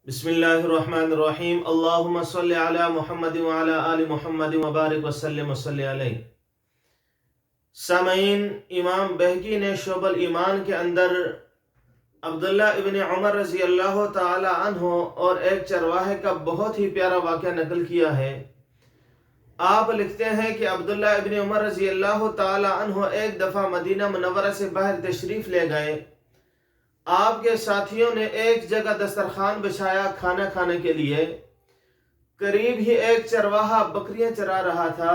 बिस्मिल्लाहिर्रहमानिर्रहीम। अल्लाहुम्मा सल्लि अला मुहम्मद व अला आलि मुहम्मद व बारिक वसल्लिम वसल्लि अलैहि। सामईन, इमाम बहकी ने शोबल ईमान के अंदर अब्दुल्ला इब्न उमर रज़ी अल्लाह ताला अन्हो और एक चरवाहे का बहुत ही प्यारा वाक़या नकल किया है। आप लिखते हैं कि अब्दुल्ला इब्न उमर रज़ी अल्लाह ताला अन्हो एक दफ़ा मदीना मुनव्वरा से बाहर तशरीफ़ ले गए। आपके साथियों ने एक जगह दस्तरखान बिछाया खाना खाने के लिए। करीब ही एक चरवाहा बकरियां चरा रहा था,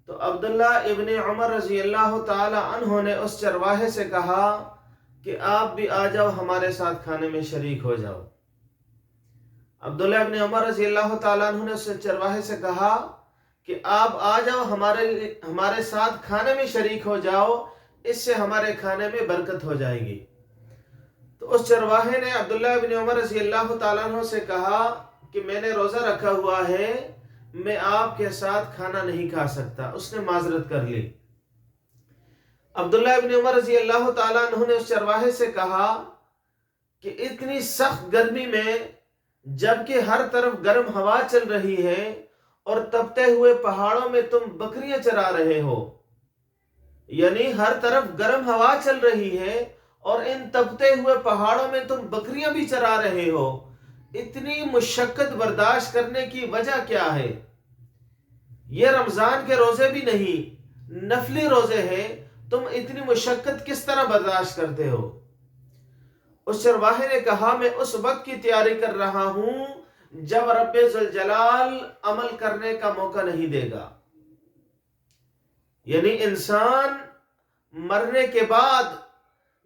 तो अब्दुल्ला इब्न उमर रज़ी अल्लाह ताला अन्हो ने उस चरवाहे से कहा कि आप भी आ जाओ, हमारे साथ खाने में शरीक हो जाओ। अब्दुल्ला इब्न उमर रज़ी अल्लाह ताला अन्हो ने उस चरवाहे से कहा कि आप आ जाओ, हमारे साथ खाने में शरीक हो जाओ, इससे हमारे खाने में बरकत हो जाएगी। तो उस चरवाहे ने अब्दुल्ला इब्न उमर रज़ी अल्लाह ताला अन्हो से कहा कि मैंने रोज़ा रखा हुआ है, मैं आपके साथ खाना नहीं खा सकता। उसने माजरत कर ली। अब्दुल्ला इब्न उमर रज़ी अल्लाह ताला अन्हो ने उस चरवाहे से कहा कि इतनी सख्त गर्मी में, जबकि हर तरफ गर्म हवा चल रही है और तपते हुए पहाड़ों में तुम बकरियां चरा रहे हो, यानी हर तरफ गर्म हवा चल रही है और इन तपते हुए पहाड़ों में तुम बकरियां भी चरा रहे हो, इतनी मुशक्कत बर्दाश्त करने की वजह क्या है? ये रमजान के रोजे भी नहीं, नफली रोजे हैं, तुम इतनी मुशक्कत किस तरह बर्दाश्त करते हो? उस चरवाहे ने कहा, मैं उस वक्त की तैयारी कर रहा हूं जब रब्बे जुल जलाल अमल करने का मौका नहीं देगा। यानी इंसान मरने के बाद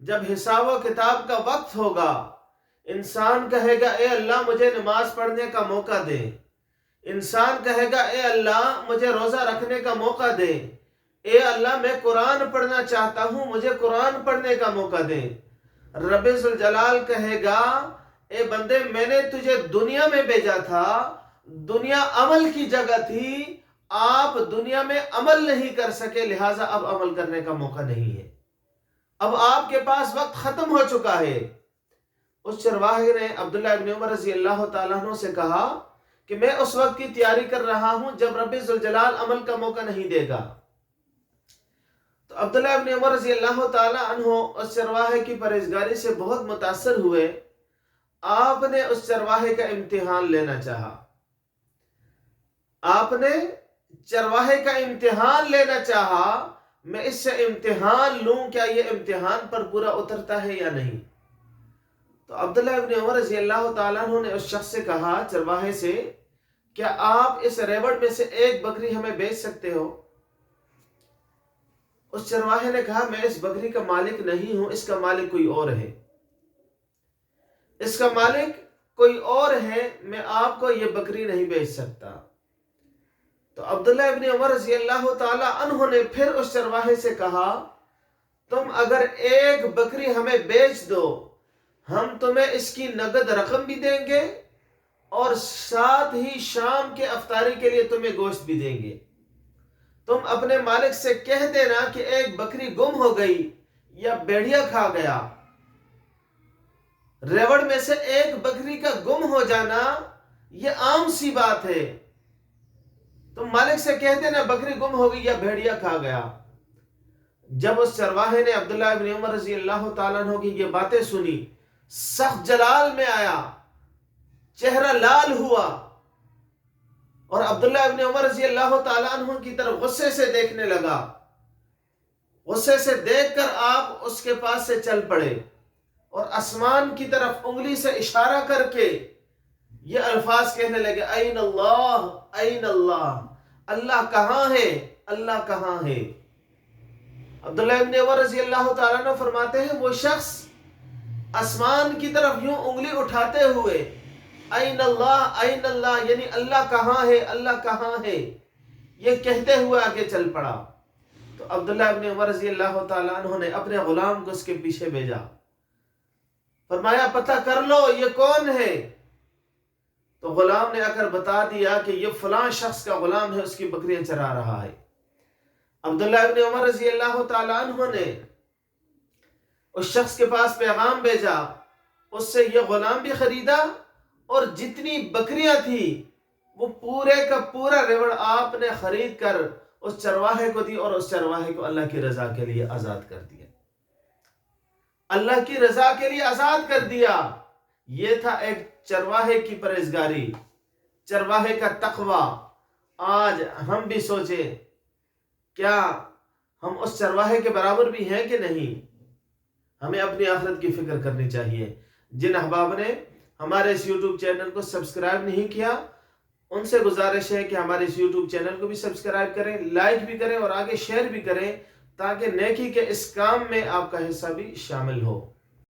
जब हिसाब व किताब का वक्त होगा, इंसान कहेगा, ए अल्लाह मुझे नमाज पढ़ने का मौका दे। इंसान कहेगा, ए अल्लाह मुझे रोजा रखने का मौका दे। ए अल्लाह मैं कुरान पढ़ना चाहता हूं, मुझे कुरान पढ़ने का मौका दे। रब्बे जुल जलाल कहेगा, ए बंदे मैंने तुझे दुनिया में भेजा था, दुनिया अमल की जगह थी, आप दुनिया में अमल नहीं कर सके, लिहाजा अब अमल करने का मौका नहीं है, अब आपके पास वक्त खत्म हो चुका है। उस चरवाहे ने अब्दुल्ला इब्न उमर रज़ी अल्लाह ताला अन्हु से कहा कि मैं उस वक्त की तैयारी कर रहा हूं जब रब्बे जुल जलाल अमल का मौका नहीं देगा। तो अब्दुल्ला इब्न उमर रज़ी अल्लाह ताला अन्हु उस चरवाहे की परहेजगारी से बहुत मुतासर हुए। आपने उस चरवाहे का इम्तिहान लेना चाहा। आपने चरवाहे का इम्तिहान लेना चाहा, मैं इससे इम्तिहान लूं, क्या ये इम्तिहान पर पूरा उतरता है या नहीं? तो अब्दुल्ला इब्न उमर रज़ी अल्लाह ताला अन्हु ने उस शख्स से कहा, चरवाहे से, क्या आप इस रेवड़ में से एक बकरी हमें बेच सकते हो? उस चरवाहे ने कहा, मैं इस बकरी का मालिक नहीं हूं, इसका मालिक कोई और है, इसका मालिक कोई और है, मैं आपको ये बकरी नहीं बेच सकता। तो अब्दुल्ला इब्न उमर रज़ी अल्लाह ताला अन्हु ने फिर उस चरवाहे से कहा, तुम अगर एक बकरी हमें बेच दो, हम तुम्हें इसकी नगद रकम भी देंगे और साथ ही शाम के अफ्तारी के लिए तुम्हें गोश्त भी देंगे। तुम अपने मालिक से कह देना कि एक बकरी गुम हो गई या भेड़िया खा गया। रेवड़ में से एक बकरी का गुम हो जाना यह आम सी बात है। तुम मालिक से कह देना बकरी गुम हो गई या भेड़िया खा गया। जब उस चरवाहे ने अब्दुल्ला इब्न उमर रज़ी अल्लाह ताला अन्हु की ये बातें सुनी, सख्त जलाल में आया, चेहरा लाल हुआ और अब्दुल्ला इब्न उमर रज़ी अल्लाह ताला अन्हु की तरफ गुस्से से देखने लगा। गुस्से से देखकर आप उसके पास से चल पड़े और आसमान की तरफ उंगली से इशारा करके ये अल्फाज कहने लगे, ऐन अल्लाह, ऐन अल्लाह, अल्लाह कहाँ है, अल्लाह कहाँ है? अब्दुल्ला इब्न उमर रज़ी अल्लाह ताला अन्हु फरमाते हैं, वो शख्स आसमान की तरफ यूं उंगली उठाते हुए ऐन अल्लाह, ऐन अल्लाह, यानी अल्लाह कहाँ है, अल्लाह कहाँ है, ये कहते हुए आगे चल पड़ा। तो अब्दुल्ला इब्न उमर रज़ी अल्लाह ताला अन्हु ने अपने गुलाम को उसके पीछे भेजा, फरमाया पता कर लो ये कौन है। तो गुलाम ने आकर बता दिया कि ये फलां शख्स का गुलाम है, उसकी बकरियां चरा रहा है। अब्दुल्ला इब्न उमर रज़ी अल्लाह ताला अन्हु ने उस शख्स के पास पैगाम भेजा, उससे ये गुलाम भी खरीदा اور جتنی بکریاں تھی وہ پورے کا پورا ریوڑ آپ نے خرید کر اس چرواہے کو دی اور اس چرواہے کو اللہ کی رضا کے لیے آزاد کر دیا. اللہ کی رضا کے لیے آزاد کر دیا. یہ تھا ایک چرواہے کی پرہیزگاری، چرواہے کا تقوی. آج ہم بھی سوچیں کیا ہم اس چرواہے کے برابر بھی ہیں کہ نہیں؟ ہمیں اپنی آخرت کی فکر کرنی چاہیے. جن احباب نے ہمارے اس یوٹیوب چینل کو سبسکرائب نہیں کیا ان سے گزارش ہے کہ ہمارے اس یوٹیوب چینل کو بھی سبسکرائب کریں، لائک بھی کریں اور آگے شیئر بھی کریں تاکہ نیکی کے اس کام میں آپ کا حصہ بھی شامل ہو.